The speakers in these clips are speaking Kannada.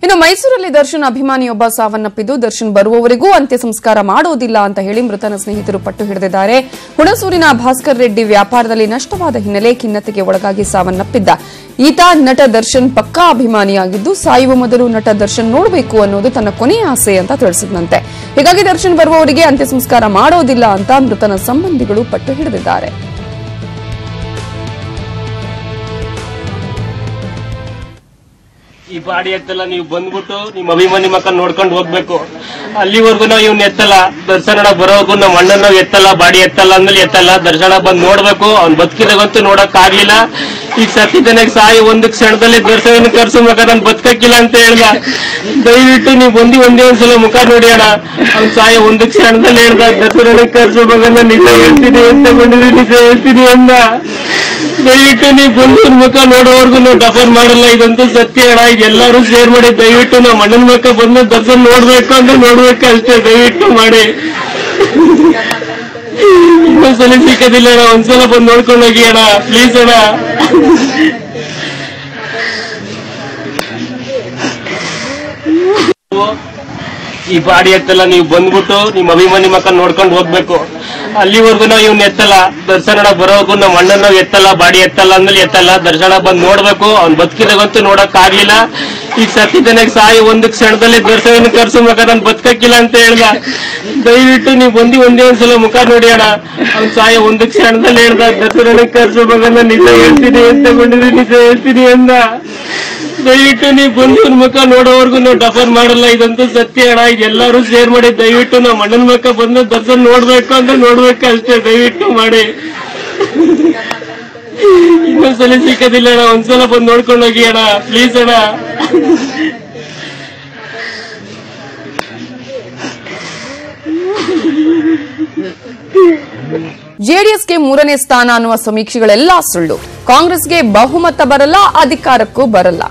ಇನ್ನು ಮೈಸೂರಲ್ಲಿ ದರ್ಶನ್ ಅಭಿಮಾನಿಯೊಬ್ಬ ಸಾವನ್ನಪ್ಪಿದ್ದು ದರ್ಶನ್ ಬರುವವರೆಗೂ ಅಂತ್ಯ ಸಂಸ್ಕಾರ ಮಾಡೋದಿಲ್ಲ ಅಂತ ಹೇಳಿ ಮೃತನ ಸ್ನೇಹಿತರು ಪಟ್ಟು ಹಿಡಿದಿದ್ದಾರೆ. ಹುಣಸೂರಿನ ಭಾಸ್ಕರ್ ರೆಡ್ಡಿ ವ್ಯಾಪಾರದಲ್ಲಿ ನಷ್ಟವಾದ ಹಿನ್ನೆಲೆ ಖಿನ್ನತೆಗೆ ಒಳಗಾಗಿ ಸಾವನ್ನಪ್ಪಿದ್ದ ಈತ ನಟ ದರ್ಶನ್ ಪಕ್ಕಾ ಅಭಿಮಾನಿಯಾಗಿದ್ದು ಸಾಯುವ ಮೊದಲು ನಟ ದರ್ಶನ್ ನೋಡಬೇಕು ಅನ್ನೋದು ತನ್ನ ಕೊನೆಯ ಆಸೆ ಅಂತ ತಿಳಿಸಿದಂತೆ. ಹೀಗಾಗಿ ದರ್ಶನ್ ಬರುವವರಿಗೆ ಅಂತ್ಯ ಸಂಸ್ಕಾರ ಮಾಡೋದಿಲ್ಲ ಅಂತ ಮೃತನ ಸಂಬಂಧಿಗಳು ಪಟ್ಟು ಹಿಡಿದಿದ್ದಾರೆ. ಈ ಬಾಡಿ ಎತ್ತಲ್ಲ, ನೀವು ಬಂದ್ಬಿಟ್ಟು ನಿಮ್ ಅಭಿಮಾನಿ ಮಕ್ಕ ನೋಡ್ಕೊಂಡು ಹೋಗ್ಬೇಕು. ಅಲ್ಲಿವರೆಗೂ ನಾವು ಇವ್ನ ಎತ್ತಲ್ಲ. ದರ್ಶನ ಬರೋವರೆಗೂ ನಮ್ಮ ಅಣ್ಣನ ಎತ್ತಲ್ಲ, ಬಾಡಿ ಎತ್ತಲ್ಲ ಅಂದ್ಮೇಲೆ ಎತ್ತಲ್ಲ. ದರ್ಶನ ಬಂದ್ ನೋಡ್ಬೇಕು. ಅವ್ನ್ ಬದುಕಿದಾಗಂತೂ ನೋಡಕ್ ಆಗ್ಲಿಲ್ಲ. ಈಗ ಸತ್ತಿದ್ದನಾಗ ಸಾಯಿ ಒಂದು ಕ್ಷಣದಲ್ಲಿ ದರ್ಶನ ಕರ್ಸು ಮಗ ನಾನು ಬದುಕಕ್ಕಿಲ್ಲ ಅಂತ ಹೇಳ್ದ. ದಯವಿಟ್ಟು ನೀವು ಒಂದೇ ಒಂದ್ಸಲ ಮುಖ ನೋಡಿ ಅಣ್ಣ. ಅವ್ನ್ ಸಾಯಿ ಒಂದು ಕ್ಷಣದಲ್ಲಿ ಹೇಳ್ದ ದರ್ಶನ ಕರ್ಸು ಮಗ ನಾನು ನಿಜ ಹೇಳ್ತೀನಿ ಅಂತ ಬಂದಿದ್ರೆ ನಿಜ ಹೇಳ್ತೀನಿ ಅಂದ. ದಯವಿಟ್ಟು ನೀವು ಬಂದು ಮುಖ ನೋಡೋವರೆಗೂ ನಾವು ಡಫರ್ ಮಾಡಲ್ಲ. ಇದಂತೂ ಸತ್ಯ ಅಣ್ಣ. ಎಲ್ಲರೂ ಶೇರ್ ಮಾಡಿ ದಯವಿಟ್ಟು ನಾವು ಅಣ್ಣನ ಮಕ್ಕ ಬಂದು ದರ್ಶನ ನೋಡ್ಬೇಕು ಅಂದ್ರೆ ನೋಡ್ಬೇಕು ಅಷ್ಟೇ. ದಯವಿಟ್ಟು ಮಾಡಿ. ಇನ್ನೊಂದ್ಸಲ ಸಿಕ್ಕದಿಲ್ಲ ಅಣ್ಣ. ಒಂದ್ಸಲ ಬಂದು ನೋಡ್ಕೊಂಡು ಹೋಗಿ ಅಣ್ಣ, ಪ್ಲೀಸ್ ಅಣ್ಣ. ಈ ಬಾಡಿ ಎತ್ತಲ್ಲ, ನೀವು ಬಂದ್ಬಿಟ್ಟು ನಿಮ್ ಅಭಿಮಾನಿ ಮಕ್ಕ ನೋಡ್ಕೊಂಡು ಹೋಗ್ಬೇಕು. ಅಲ್ಲಿವರೆಗೂ ನಾವು ಇವ್ನ ಎತ್ತಲ್ಲ. ದರ್ಶನ ಬರೋವರೆಗೂ ನಮ್ಮ ಅಣ್ಣನ ಎತ್ತಲ್ಲ, ಬಾಡಿ ಎತ್ತಲ್ಲ ಅಂದ್ಮೇಲೆ ಎತ್ತಲ್ಲ. ದರ್ಶನ ಬಂದ್ ನೋಡ್ಬೇಕು. ಅವ್ನ್ ಬದುಕಿದಾಗಂತೂ ನೋಡಕ್ ಆಗ್ಲಿಲ್ಲ. ಈಗ ಸತ್ತಿದ್ದನಾಗ ಸಾಯಿ ಒಂದು ಕ್ಷಣದಲ್ಲಿ ದರ್ಶನ ಕರ್ಸು ಮಗ ನಾನು ಬದುಕಕ್ಕಿಲ್ಲ ಅಂತ ಹೇಳ್ದ. ದಯವಿಟ್ಟು ನೀವು ಒಂದೇ ಒಂದ್ಸಲ ಮುಖ ನೋಡಿ ಅಣ್ಣ. ಅವ್ನ್ ಸಾಯಿ ಒಂದು ಕ್ಷಣದಲ್ಲಿ ಹೇಳ್ದ ದರ್ಶನ ಕರ್ಸು ಮಗ ನಾನು ನಿಜ ಹೇಳ್ತೀನಿ ಅಂತ ಬಂದಿದ್ರೆ ನಿಜ ಹೇಳ್ತೀನಿ ಅಂದ. ದಯವಿಟ್ಟು ನೀವು ಬಂದು ಮುಖ ನೋಡೋವರೆಗೂ ನಾವು ಡಫರ್ ಮಾಡಲ್ಲ. ಇದಂತೂ ಸತ್ಯ ಅಣ್ಣ. ಎಲ್ಲರೂ ಶೇರ್ ಮಾಡಿ ದಯವಿಟ್ಟು ನಾವು ಅಣ್ಣನ ಮಕ್ಕ ಬಂದು ದರ್ಶನ ನೋಡ್ಬೇಕು ಅಂದ್ರೆ ನೋಡ್ಬೇಕು ಅಷ್ಟೇ. ದಯವಿಟ್ಟು ಮಾಡಿ. ಇನ್ನೊಂದ್ಸಲ ಸಿಕ್ಕದಿಲ್ಲ ಅಣ್ಣ. ಒಂದ್ಸಲ ಬಂದು ನೋಡ್ಕೊಂಡು ಹೋಗಿ ಅಣ್ಣ, ಪ್ಲೀಸ್ ಅಣ್ಣ. ಜೆಡಿಎಸ್ಗೆ 3ನೇ ಸ್ಥಾನ ಅನ್ನುವ ಸಮೀಕ್ಷೆಗಳೆಲ್ಲ ಸುಳ್ಳು. ಕಾಂಗ್ರೆಸ್ಗೆ ಬಹುಮತ ಬರಲ್ಲ, ಅಧಿಕಾರಕ್ಕೂ ಬರಲ್ಲ.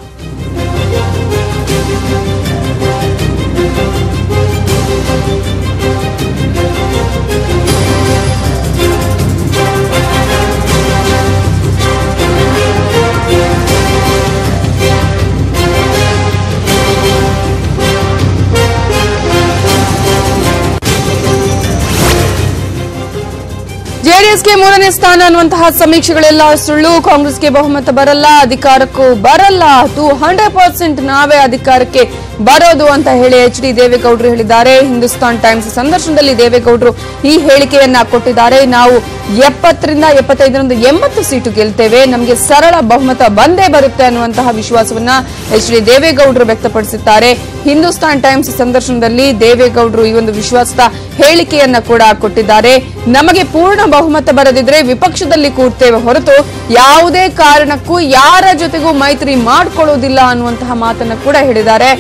ಜೆಡಿಎಸ್ಗೆ 3ನೇ ಸ್ಥಾನ ಅನ್ನುವಂತಹ ಸಮೀಕ್ಷೆಗಳೆಲ್ಲ ಸುಳ್ಳು. ಕಾಂಗ್ರೆಸ್ಗೆ ಬಹುಮತ ಬರಲ್ಲ, ಅಧಿಕಾರಕ್ಕೂ ಬರಲ್ಲ. 100% ನಾವೇ ಅಧಿಕಾರಕ್ಕೆ ಬರೋದು ಅಂತ ಹೇಳಿ ಎಚ್.ಡಿ. ದೇವೇಗೌಡರು ಹೇಳಿದ್ದಾರೆ. ಹಿಂದೂಸ್ತಾನ್ ಟೈಮ್ಸ್ ಸಂದರ್ಶನದಲ್ಲಿ ದೇವೇಗೌಡರು ಈ ಹೇಳಿಕೆಯನ್ನ ಕೊಟ್ಟಿದ್ದಾರೆ. ನಾವು 70ರಿಂದ 75 80 ಸೀಟು ಗೆಲ್ತೇವೆ, ನಮಗೆ ಸರಳ ಬಹುಮತ ಬಂದೇ ಬರುತ್ತೆ ಅನ್ನುವಂತಹ ವಿಶ್ವಾಸವನ್ನ ಎಚ್.ಡಿ. ದೇವೇಗೌಡರು ವ್ಯಕ್ತಪಡಿಸಿದ್ದಾರೆ. ಹಿಂದೂಸ್ತಾನ್ ಟೈಮ್ಸ್ ಸಂದರ್ಶನದಲ್ಲಿ ದೇವೇಗೌಡರು ಈ ಒಂದು ವಿಶ್ವಾಸದ ಹೇಳಿಕೆಯನ್ನ ಕೂಡ ಕೊಟ್ಟಿದ್ದಾರೆ. ನಮಗೆ ಪೂರ್ಣ ಬಹುಮತ ಬರದಿದ್ರೆ ವಿಪಕ್ಷದಲ್ಲಿ ಕೂರ್ತೇವೆ ಹೊರತು ಯಾವುದೇ ಕಾರಣಕ್ಕೂ ಯಾರ ಜೊತೆಗೂ ಮೈತ್ರಿ ಮಾಡಿಕೊಳ್ಳುವುದಿಲ್ಲ ಅನ್ನುವಂತಹ ಮಾತನ್ನ ಕೂಡ ಹೇಳಿದ್ದಾರೆ.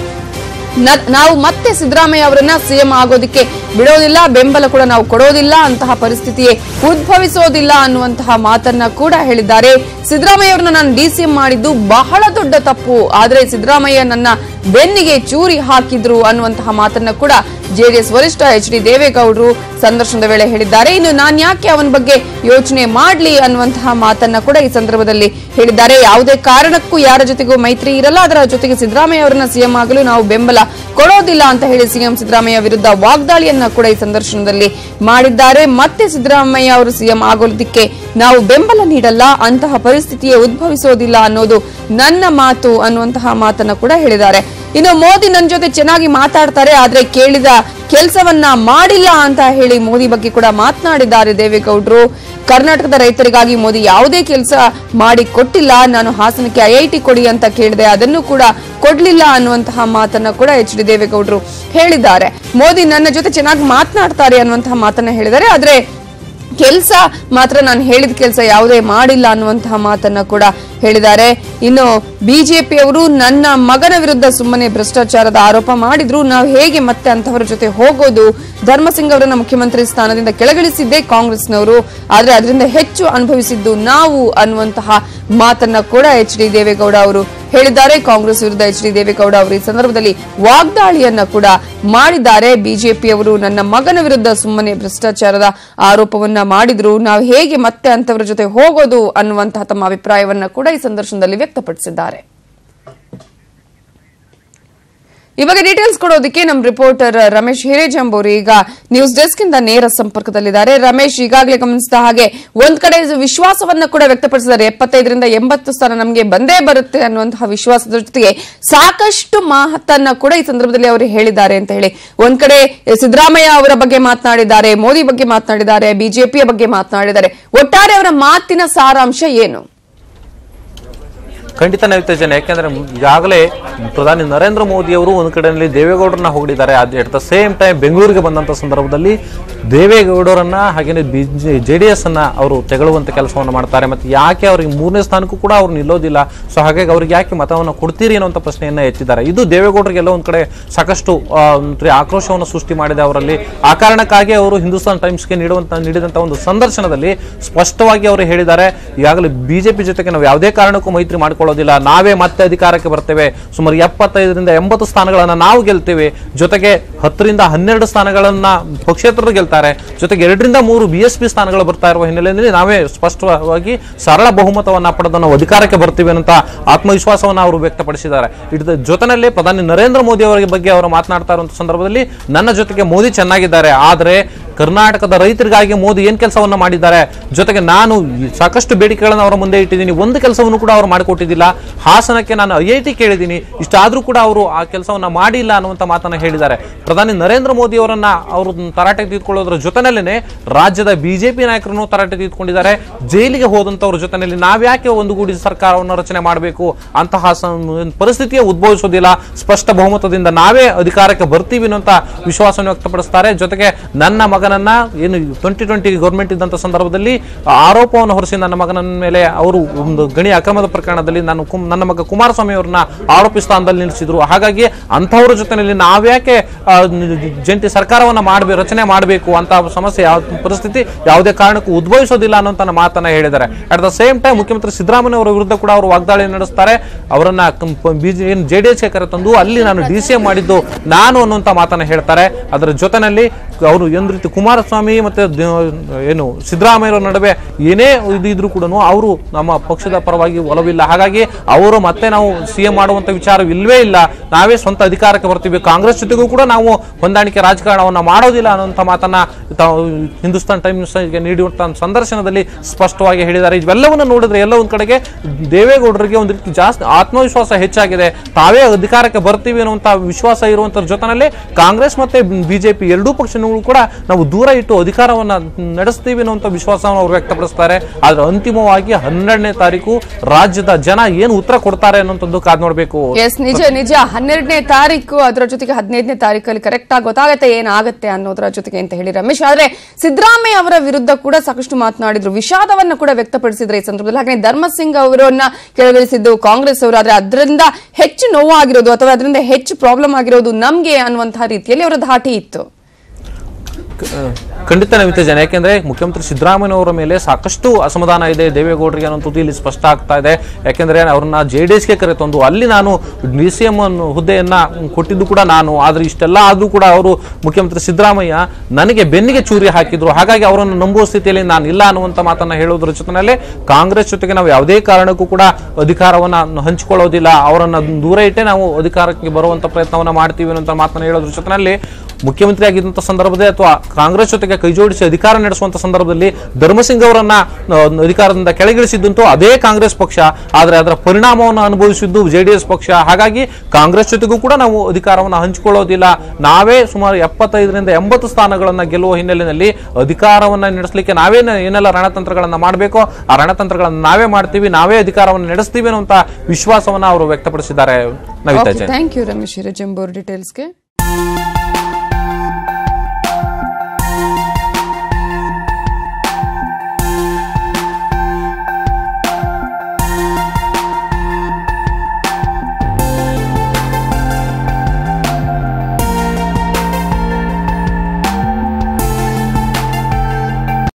ನಾವು ಮತ್ತೆ ಸಿದ್ದರಾಮಯ್ಯ ಅವರನ್ನ ಸಿಎಂ ಆಗೋದಕ್ಕೆ ಬಿಡೋದಿಲ್ಲ, ಬೆಂಬಲ ಕೂಡ ನಾವು ಕೊಡೋದಿಲ್ಲ, ಅಂತಹ ಪರಿಸ್ಥಿತಿಯೇ ಉದ್ಭವಿಸೋದಿಲ್ಲ ಅನ್ನುವಂತಹ ಮಾತನ್ನ ಕೂಡ ಹೇಳಿದ್ದಾರೆ. ಸಿದ್ದರಾಮಯ್ಯ ಅವರನ್ನ ನಾನು ಡಿಸಿಎಂ ಮಾಡಿದ್ದು ಬಹಳ ದೊಡ್ಡ ತಪ್ಪು, ಆದ್ರೆ ಸಿದ್ದರಾಮಯ್ಯ ನನ್ನ ಬೆನ್ನಿಗೆ ಚೂರಿ ಹಾಕಿದ್ರು ಅನ್ನುವಂತಹ ಮಾತನ್ನ ಕೂಡ ಜೆಡಿಎಸ್ ವರಿಷ್ಠ ಎಚ್.ಡಿ. ದೇವೇಗೌಡರು ಸಂದರ್ಶನದ ವೇಳೆ ಹೇಳಿದ್ದಾರೆ. ಇನ್ನು ನಾನ್ ಯಾಕೆ ಅವನ ಬಗ್ಗೆ ಯೋಚನೆ ಮಾಡ್ಲಿ ಅನ್ನುವಂತಹ ಮಾತನ್ನ ಕೂಡ ಈ ಸಂದರ್ಭದಲ್ಲಿ ಹೇಳಿದ್ದಾರೆ. ಯಾವುದೇ ಕಾರಣಕ್ಕೂ ಯಾರ ಜೊತೆಗೂ ಮೈತ್ರಿ ಇರಲ್ಲ, ಅದರ ಜೊತೆಗೆ ಸಿದ್ದರಾಮಯ್ಯ ಅವರನ್ನ ಸಿಎಂ ಆಗಲು ನಾವು ಬೆಂಬಲ ಕೊಡೋದಿಲ್ಲ ಅಂತ ಹೇಳಿ ಸಿಎಂ ಸಿದ್ದರಾಮಯ್ಯ ವಿರುದ್ಧ ವಾಗ್ದಾಳಿಯನ್ನ ಕೂಡ ಈ ಸಂದರ್ಶನದಲ್ಲಿ ಮಾಡಿದ್ದಾರೆ. ಮತ್ತೆ ಸಿದ್ದರಾಮಯ್ಯ ಅವರು ಸಿಎಂ ಆಗೋದಕ್ಕೆ ನಾವು ಬೆಂಬಲ ನೀಡಲ್ಲ, ಅಂತಹ ಪರಿಸ್ಥಿತಿಯೇ ಉದ್ಭವಿಸೋದಿಲ್ಲ ಅನ್ನೋದು ನನ್ನ ಮಾತು ಅನ್ನುವಂತಹ ಮಾತನ್ನ ಕೂಡ ಹೇಳಿದ್ದಾರೆ. ಇನ್ನು ಮೋದಿ ನನ್ನ ಜೊತೆ ಚೆನ್ನಾಗಿ ಮಾತಾಡ್ತಾರೆ, ಆದ್ರೆ ಕೇಳಿದ ಕೆಲಸವನ್ನ ಮಾಡಿಲ್ಲ ಅಂತ ಹೇಳಿ ಮೋದಿ ಬಗ್ಗೆ ಕೂಡ ಮಾತನಾಡಿದ್ದಾರೆ ದೇವೇಗೌಡರು. ಕರ್ನಾಟಕದ ರೈತರಿಗಾಗಿ ಮೋದಿ ಯಾವುದೇ ಕೆಲಸ ಮಾಡಿ ಕೊಟ್ಟಿಲ್ಲ, ನಾನು ಹಾಸನಕ್ಕೆ ಐಐಟಿ ಕೊಡಿ ಅಂತ ಕೇಳಿದೆ, ಅದನ್ನು ಕೂಡ ಕೊಡ್ಲಿಲ್ಲ ಅನ್ನುವಂತಹ ಮಾತನ್ನ ಕೂಡ ಎಚ್.ಡಿ. ದೇವೇಗೌಡರು ಹೇಳಿದ್ದಾರೆ. ಮೋದಿ ನನ್ನ ಜೊತೆ ಚೆನ್ನಾಗಿ ಮಾತನಾಡ್ತಾರೆ ಅನ್ನುವಂತಹ ಮಾತನ್ನ ಹೇಳಿದ್ದಾರೆ, ಆದ್ರೆ ಕೆಲಸ ಮಾತ್ರ ನಾನು ಹೇಳಿದ ಕೆಲಸ ಯಾವುದೇ ಮಾಡಿಲ್ಲ ಅನ್ನುವಂತಹ ಮಾತನ್ನ ಕೂಡ ಹೇಳಿದ್ದಾರೆ. ಇನ್ನು ಬಿಜೆಪಿಯವರು ನನ್ನ ಮಗನ ವಿರುದ್ಧ ಸುಮ್ಮನೆ ಭ್ರಷ್ಟಾಚಾರದ ಆರೋಪ ಮಾಡಿದ್ರು, ನಾವು ಹೇಗೆ ಮತ್ತೆ ಅಂತವರ ಜೊತೆ ಹೋಗೋದು? ಧರ್ಮಸಿಂಗ್ ಅವರನ್ನ ಮುಖ್ಯಮಂತ್ರಿ ಸ್ಥಾನದಿಂದ ಕೆಳಗಿಳಿಸಿದ್ದೇ ಕಾಂಗ್ರೆಸ್ನವರು, ಆದ್ರೆ ಅದರಿಂದ ಹೆಚ್ಚು ಅನುಭವಿಸಿದ್ದು ನಾವು ಅನ್ನುವಂತಹ ಮಾತನ್ನ ಕೂಡ ಎಚ್.ಡಿ. ದೇವೇಗೌಡ ಅವರು ಹೇಳಿದ್ದಾರೆ. ಕಾಂಗ್ರೆಸ್ ವಿರುದ್ಧ ಎಚ್.ಡಿ. ದೇವೇಗೌಡ ಅವರು ಈ ಸಂದರ್ಭದಲ್ಲಿ ವಾಗ್ದಾಳಿಯನ್ನ ಕೂಡ ಮಾಡಿದ್ದಾರೆ. ಬಿಜೆಪಿಯವರು ನನ್ನ ಮಗನ ವಿರುದ್ಧ ಸುಮ್ಮನೆ ಭ್ರಷ್ಟಾಚಾರದ ಆರೋಪವನ್ನ ಮಾಡಿದ್ರು, ನಾವು ಹೇಗೆ ಮತ್ತೆ ಅಂತವರ ಜೊತೆ ಹೋಗೋದು ಅನ್ನುವಂತಹ ತಮ್ಮ ಅಭಿಪ್ರಾಯವನ್ನ ಕೂಡ ಈ ಸಂದರ್ಶನದಲ್ಲಿ ವ್ಯಕ್ತಪಡಿಸಿದ್ದಾರೆ. ಇವಾಗ ಡೀಟೇಲ್ಸ್ ಕೊಡೋದಕ್ಕೆ ನಮ್ಮ ರಿಪೋರ್ಟರ್ ರಮೇಶ್ ಹಿರೇಜಂಬೂರಿ ಈಗ ನ್ಯೂಸ್ ಡೆಸ್ಕ್ ಇಂದ ನೇರ ಸಂಪರ್ಕದಲ್ಲಿದ್ದಾರೆ. ರಮೇಶ್, ಈಗಾಗಲೇ ಗಮನಿಸಿದ ಹಾಗೆ ಒಂದ್ ಕಡೆ ವಿಶ್ವಾಸವನ್ನ ಕೂಡ ವ್ಯಕ್ತಪಡಿಸಿದ್ದಾರೆ, 75ರಿಂದ 80 ಸ್ಥಾನ ನಮಗೆ ಬಂದೇ ಬರುತ್ತೆ ಅನ್ನುವಂತಹ ವಿಶ್ವಾಸದ ಜೊತೆಗೆ ಸಾಕಷ್ಟು ಮಾತನ್ನ ಕೂಡ ಈ ಸಂದರ್ಭದಲ್ಲಿ ಅವರು ಹೇಳಿದ್ದಾರೆ ಅಂತ ಹೇಳಿ. ಒಂದ್ ಕಡೆ ಸಿದ್ದರಾಮಯ್ಯ ಅವರ ಬಗ್ಗೆ ಮಾತನಾಡಿದ್ದಾರೆ, ಮೋದಿ ಬಗ್ಗೆ ಮಾತನಾಡಿದ್ದಾರೆ, ಬಿಜೆಪಿಯ ಬಗ್ಗೆ ಮಾತನಾಡಿದ್ದಾರೆ. ಒಟ್ಟಾರೆ ಅವರ ಮಾತಿನ ಸಾರಾಂಶ ಏನು? ಖಂಡಿತ ನವೀತೇಜನ್, ಯಾಕೆಂದ್ರೆ ಈಗಾಗಲೇ ಪ್ರಧಾನಿ ನರೇಂದ್ರ ಮೋದಿ ಅವರು ಒಂದು ಕಡೆಯಲ್ಲಿ ದೇವೇಗೌಡರನ್ನ ಹೊಗಳಿದ್ದಾರೆ. ಅಟ್ ದ ಸೇಮ್ ಟೈಮ್ ಬೆಂಗಳೂರಿಗೆ ಬಂದಂತ ಸಂದರ್ಭದಲ್ಲಿ ದೇವೇಗೌಡರನ್ನ ಹಾಗೇನೆ JDS ಅನ್ನ ಅವರು ತೆಗಳುವಂತ ಕೆಲಸವನ್ನು ಮಾಡ್ತಾರೆ. ಮತ್ತೆ ಯಾಕೆ ಅವ್ರಿಗೆ 3ನೇ ಸ್ಥಾನಕ್ಕೂ ಕೂಡ ಅವ್ರು ನಿಲ್ಲೋದಿಲ್ಲ, ಸೊ ಹಾಗಾಗಿ ಅವ್ರಿಗೆ ಯಾಕೆ ಮತವನ್ನು ಕೊಡ್ತೀರಿ ಅನ್ನುವಂಥ ಪ್ರಶ್ನೆಯನ್ನ ಎತ್ತಿದ್ದಾರೆ. ಇದು ದೇವೇಗೌಡರಿಗೆಲ್ಲ ಒಂದ್ ಕಡೆ ಸಾಕಷ್ಟು ಆಕ್ರೋಶವನ್ನು ಸೃಷ್ಟಿ ಮಾಡಿದೆ ಅವರಲ್ಲಿ. ಆ ಕಾರಣಕ್ಕಾಗಿ ಅವರು ಹಿಂದೂಸ್ತಾನ್ ಟೈಮ್ಸ್ಗೆ ನೀಡಿದಂತ ಒಂದು ಸಂದರ್ಶನದಲ್ಲಿ ಸ್ಪಷ್ಟವಾಗಿ ಅವರು ಹೇಳಿದ್ದಾರೆ, ಈಗಾಗಲೇ ಬಿಜೆಪಿ ಜೊತೆಗೆ ನಾವು ಯಾವುದೇ ಕಾರಣಕ್ಕೂ ಮೈತ್ರಿ ಮಾಡಿಕೊಳ್ಳೋದಿಲ್ಲ, ನಾವೇ ಮತ್ತೆ ಅಧಿಕಾರಕ್ಕೆ ಬರ್ತೇವೆ, ಸುಮಾರು 75ರಿಂದ 80 ಸ್ಥಾನಗಳನ್ನ ನಾವು ಗೆಲ್ತೇವೆ, ಜೊತೆಗೆ 10ರಿಂದ 12 ಸ್ಥಾನಗಳನ್ನ ಪಕ್ಷೇತರರು ಗೆಲ್ತಾರೆ, ಜೊತೆಗೆ 2ರಿಂದ 3 BSP ಸ್ಥಾನಗಳು ಬರ್ತಾ ಇರುವ ಹಿನ್ನೆಲೆಯಲ್ಲಿ ನಾವೇ ಸ್ಪಷ್ಟವಾಗಿ ಸರಳ ಬಹುಮತವನ್ನ ಪಡೆದು ನಾವು ಅಧಿಕಾರಕ್ಕೆ ಬರ್ತೀವಿ ಅಂತ ಆತ್ಮವಿಶ್ವಾಸವನ್ನ ಅವರು ವ್ಯಕ್ತಪಡಿಸಿದ್ದಾರೆ. ಇದರ ಜೊತೆಯಲ್ಲಿ ಪ್ರಧಾನಿ ನರೇಂದ್ರ ಮೋದಿ ಅವರ ಬಗ್ಗೆ ಅವರು ಮಾತನಾಡ್ತಾ ಇರುವಂತಹ ಸಂದರ್ಭದಲ್ಲಿ ನನ್ನ ಜೊತೆಗೆ ಮೋದಿ ಚೆನ್ನಾಗಿದ್ದಾರೆ, ಆದರೆ ಕರ್ನಾಟಕದ ರೈತರಿಗಾಗಿ ಮೋದಿ ಏನ್ ಕೆಲಸವನ್ನ ಮಾಡಿದ್ದಾರೆ, ಜೊತೆಗೆ ನಾನು ಸಾಕಷ್ಟು ಬೇಡಿಕೆಗಳನ್ನು ಅವರ ಮುಂದೆ ಇಟ್ಟಿದ್ದೀನಿ, ಒಂದು ಕೆಲಸವನ್ನು ಕೂಡ ಅವರು ಮಾಡಿಕೊಟ್ಟಿದ್ದಿಲ್ಲ. ಹಾಸನಕ್ಕೆ ನಾನು IIT ಕೇಳಿದ್ದೀನಿ, ಇಷ್ಟಾದ್ರೂ ಕೂಡ ಅವರು ಆ ಕೆಲಸವನ್ನ ಮಾಡಿಲ್ಲ ಅನ್ನುವಂತ ಮಾತನ್ನ ಹೇಳಿದ್ದಾರೆ. ಪ್ರಧಾನಿ ನರೇಂದ್ರ ಮೋದಿ ಅವರನ್ನ ಅವರು ತರಾಟೆಗೆ ತೆಗೆದುಕೊಳ್ಳೋದ್ರ ಜೊತೆನಲ್ಲೇ ರಾಜ್ಯದ ಬಿಜೆಪಿ ನಾಯಕರನ್ನು ತರಾಟೆ ತೆಗೆದುಕೊಂಡಿದ್ದಾರೆ. ಜೈಲಿಗೆ ಹೋದಂತವ್ರ ಜೊತೆನಲ್ಲಿ ನಾವ್ಯಾಕೆ ಒಂದುಗೂಡಿ ಸರ್ಕಾರವನ್ನು ರಚನೆ ಮಾಡಬೇಕು, ಅಂತಹ ಪರಿಸ್ಥಿತಿಯೇ ಉದ್ಭವಿಸೋದಿಲ್ಲ, ಸ್ಪಷ್ಟ ಬಹುಮತದಿಂದ ನಾವೇ ಅಧಿಕಾರಕ್ಕೆ ಬರ್ತೀವಿ ಅನ್ನುವಂತ ವಿಶ್ವಾಸವನ್ನು ವ್ಯಕ್ತಪಡಿಸ್ತಾರೆ. ಜೊತೆಗೆ ನನ್ನ ಮಗನನ್ನ ಏನು 2020 ಗೌರ್ಮೆಂಟ್ ಇದ್ದಂತ ಸಂದರ್ಭದಲ್ಲಿ ಆರೋಪವನ್ನು ಹೊರಿಸಿ ನನ್ನ ಮಗನ ಮೇಲೆ ಅವರು ಒಂದು ಗಣಿ ಅಕ್ರಮದ ಪ್ರಕರಣದಲ್ಲಿ ನನ್ನ ಮಗ ಕುಮಾರಸ್ವಾಮಿ ಅವರನ್ನ ಆರೋಪಿ ಸ್ಥಾನದಲ್ಲಿ ನಿಲ್ಲಿಸಿದ್ರು. ಹಾಗಾಗಿ ಅಂತಹವರ ಜೊತೆಯಲ್ಲಿ ನಾವ್ಯಾಕೆ ಜಂಟಿ ಸರ್ಕಾರವನ್ನ ರಚನೆ ಮಾಡಬೇಕು ಅಂತ ಸಮಸ್ಯೆ ಪರಿಸ್ಥಿತಿ ಯಾವುದೇ ಕಾರಣಕ್ಕೂ ಉದ್ಭವಿಸೋದಿಲ್ಲ ಅನ್ನೋಂತ ಮಾತನ್ನ ಹೇಳಿದ್ದಾರೆ. ಅಟ್ ದ ಸೇಮ್ ಟೈಮ್ ಮುಖ್ಯಮಂತ್ರಿ ಸಿದ್ದರಾಮಯ್ಯ ಅವರ ವಿರುದ್ಧ ಕೂಡ ಅವರು ವಾಗ್ದಾಳಿ ನಡೆಸ್ತಾರೆ. ಅವರನ್ನ JDSಗೆ ಕರೆತಂದು ಅಲ್ಲಿ ನಾನು DCM ಮಾಡಿದ್ದು ನಾನು ಅನ್ನುವಂತ ಮಾತನ್ನ ಹೇಳ್ತಾರೆ. ಅದರ ಜೊತೆನಲ್ಲಿ ಅವರು ಒಂದು ರೀತಿ ಕುಮಾರಸ್ವಾಮಿ ಮತ್ತೆ ಏನು ಸಿದ್ದರಾಮಯ್ಯ ನಡುವೆ ಏನೇ ಇದ್ರೂ ಕೂಡ ಅವರು ನಮ್ಮ ಪಕ್ಷದ ಪರವಾಗಿ ಒಲವಿಲ್ಲ, ಹಾಗಾಗಿ ಅವರು ಮತ್ತೆ ನಾವು CM ಮಾಡುವಂತ ವಿಚಾರವಿಲ್ವೇ ಇಲ್ಲ, ನಾವೇ ಸ್ವಂತ ಅಧಿಕಾರಕ್ಕೆ ಬರ್ತೀವಿ, ಕಾಂಗ್ರೆಸ್ ಜೊತೆಗೂ ಕೂಡ ನಾವು ಹೊಂದಾಣಿಕೆ ರಾಜಕಾರಣವನ್ನ ಮಾಡೋದಿಲ್ಲ ಅನ್ನುವಂತ ಮಾತನ್ನ ಹಿಂದೂಸ್ತಾನ್ ಟೈಮ್ಸ್ ನೀಡುವಂತ ಸಂದರ್ಶನದಲ್ಲಿ ಸ್ಪಷ್ಟವಾಗಿ ಹೇಳಿದ್ದಾರೆ. ಇವೆಲ್ಲವನ್ನ ನೋಡಿದ್ರೆ ಎಲ್ಲ ಒಂದ್ ಕಡೆಗೆ ದೇವೇಗೌಡರಿಗೆ ಒಂದು ರೀತಿ ಜಾಸ್ತಿ ಆತ್ಮವಿಶ್ವಾಸ ಹೆಚ್ಚಾಗಿದೆ, ತಾವೇ ಅಧಿಕಾರಕ್ಕೆ ಬರ್ತೀವಿ ಅನ್ನುವಂತ ವಿಶ್ವಾಸ ಇರುವಂತ ಜೊತೆನಲ್ಲಿ ಕಾಂಗ್ರೆಸ್ ಮತ್ತೆ ಬಿಜೆಪಿ ಎರಡೂ ಪಕ್ಷಗಳು ಕೂಡ ನಾವು ದೂರ ಇಟ್ಟು ಅಧಿಕಾರವನ್ನ ನಡೆಸ್ತೀವಿ ಅನ್ನುವಂತ ವಿಶ್ವಾಸವನ್ನು ಅವರು ವ್ಯಕ್ತಪಡಿಸ್ತಾರೆ. ಆದ್ರೆ ಅಂತಿಮವಾಗಿ 12ನೇ ತಾರೀಕು ರಾಜ್ಯದ ಜನ ಏನು ಉತ್ತರ ಕೊಡ್ತಾರೆ ಅನ್ನೋಂಥದ್ದು ಕಾದ್ ನೋಡ್ಬೇಕು. ನಿಜ 12ನೇ ತಾರೀಕು, ಅದರ ಜೊತೆಗೆ 15ನೇ ತಾರೀಕಲ್ಲಿ ಕರೆಕ್ಟ್ ಆಗಿ ಗೊತ್ತಾಗತ್ತೆ ಏನಾಗತ್ತೆ ಅನ್ನೋದ್ರ ಜೊತೆಗೆ ಅಂತ ಹೇಳಿ ರಮೇಶ್. ಆದ್ರೆ ಸಿದ್ದರಾಮಯ್ಯ ಅವರ ವಿರುದ್ಧ ಕೂಡ ಸಾಕಷ್ಟು ಮಾತನಾಡಿದ್ರು, ವಿಷಾದವನ್ನ ಕೂಡ ವ್ಯಕ್ತಪಡಿಸಿದ್ರು ಈ ಸಂದರ್ಭದಲ್ಲಿ. ಹಾಗೆ ಧರ್ಮಸಿಂಗ್ ಅವರನ್ನ ಕೆಳಗಿಳಿಸಿದ್ದು ಕಾಂಗ್ರೆಸ್ ಅವರು, ಆದ್ರೆ ಅದರಿಂದ ಹೆಚ್ಚು ನೋವಾಗಿರೋದು ಅಥವಾ ಅದರಿಂದ ಹೆಚ್ಚು ಪ್ರಾಬ್ಲಮ್ ಆಗಿರೋದು ನಮ್ಗೆ ಅನ್ನುವಂತಹ ರೀತಿಯಲ್ಲಿ ಅವರ ಧಾಟಿ ಇತ್ತು. ಖಂಡಿತ ನವೀತೇಜನ್, ಯಾಕೆಂದ್ರೆ ಮುಖ್ಯಮಂತ್ರಿ ಸಿದ್ದರಾಮಯ್ಯ ಅವರ ಮೇಲೆ ಸಾಕಷ್ಟು ಅಸಮಾಧಾನ ಇದೆ ದೇವೇಗೌಡರಿಗೆ ಅನ್ನೋದು ಇಲ್ಲಿ ಸ್ಪಷ್ಟ ಆಗ್ತಾ ಇದೆ. ಯಾಕೆಂದ್ರೆ ಅವ್ರನ್ನ JDSಗೆ ಕರೆತಂದು ಅಲ್ಲಿ ನಾನು DCM ಹುದ್ದೆಯನ್ನ ಕೊಟ್ಟಿದ್ದು ಕೂಡ ನಾನು, ಆದ್ರೆ ಇಷ್ಟೆಲ್ಲ ಆದ್ರೂ ಕೂಡ ಅವರು ಮುಖ್ಯಮಂತ್ರಿ ಸಿದ್ದರಾಮಯ್ಯ ನನಗೆ ಬೆನ್ನಿಗೆ ಚೂರಿ ಹಾಕಿದ್ರು, ಹಾಗಾಗಿ ಅವರನ್ನು ನಂಬುವ ಸ್ಥಿತಿಯಲ್ಲಿ ನಾನು ಇಲ್ಲ ಅನ್ನುವಂತ ಮಾತನ್ನ ಹೇಳೋದ್ರ ಜೊತೆನಲ್ಲೇ ಕಾಂಗ್ರೆಸ್ ಜೊತೆಗೆ ನಾವು ಯಾವುದೇ ಕಾರಣಕ್ಕೂ ಕೂಡ ಅಧಿಕಾರವನ್ನ ಹಂಚಿಕೊಳ್ಳೋದಿಲ್ಲ, ಅವರನ್ನ ದೂರ ಇಟ್ಟೆ ನಾವು ಅಧಿಕಾರಕ್ಕೆ ಬರುವಂತ ಪ್ರಯತ್ನವನ್ನ ಮಾಡ್ತೀವಿ ಅನ್ನುವಂತ ಮಾತನ್ನ ಹೇಳೋದ್ರ ಜೊತೆನಲ್ಲಿ ಮುಖ್ಯಮಂತ್ರಿ ಆಗಿದ್ದಂತ ಸಂದರ್ಭದಲ್ಲಿ ಅಥವಾ ಕಾಂಗ್ರೆಸ್ ಜೊತೆಗೆ ಕೈ ಜೋಡಿಸಿ ಅಧಿಕಾರ ನಡೆಸುವಂತ ಸಂದರ್ಭದಲ್ಲಿ ಧರ್ಮಸಿಂಗ್ ಅವರನ್ನ ಅಧಿಕಾರದಿಂದ ಕೆಳಗಿಳಿಸಿದ್ದಂತೂ ಅದೇ ಕಾಂಗ್ರೆಸ್ ಪಕ್ಷ, ಆದ್ರೆ ಅದರ ಪರಿಣಾಮವನ್ನು ಅನುಭವಿಸಿದ್ದು JDS ಪಕ್ಷ. ಹಾಗಾಗಿ ಕಾಂಗ್ರೆಸ್ ಜೊತೆಗೂ ಕೂಡ ನಾವು ಅಧಿಕಾರವನ್ನು ಹಂಚಿಕೊಳ್ಳೋದಿಲ್ಲ, ನಾವೇ ಸುಮಾರು 75ರಿಂದ 80 ಸ್ಥಾನಗಳನ್ನ ಗೆಲ್ಲುವ ಹಿನ್ನೆಲೆಯಲ್ಲಿ ಅಧಿಕಾರವನ್ನ ನಡೆಸಲಿಕ್ಕೆ ನಾವೇ ಏನೆಲ್ಲ ರಣತಂತ್ರಗಳನ್ನ ಮಾಡಬೇಕೋ ಆ ರಣತಂತ್ರಗಳನ್ನ ನಾವೇ ಮಾಡ್ತೀವಿ, ನಾವೇ ಅಧಿಕಾರವನ್ನು ನಡೆಸ್ತೀವಿ ಅನ್ನುವಂತ ವಿಶ್ವಾಸವನ್ನ ಅವರು ವ್ಯಕ್ತಪಡಿಸಿದ್ದಾರೆ. ನವೀತಾ, ಥ್ಯಾಂಕ್ ಯು ರಮೇಶ್ ಹಿರೇಜಂಬೂರ್ ಡೀಟೇಲ್ಸ್ಗೆ.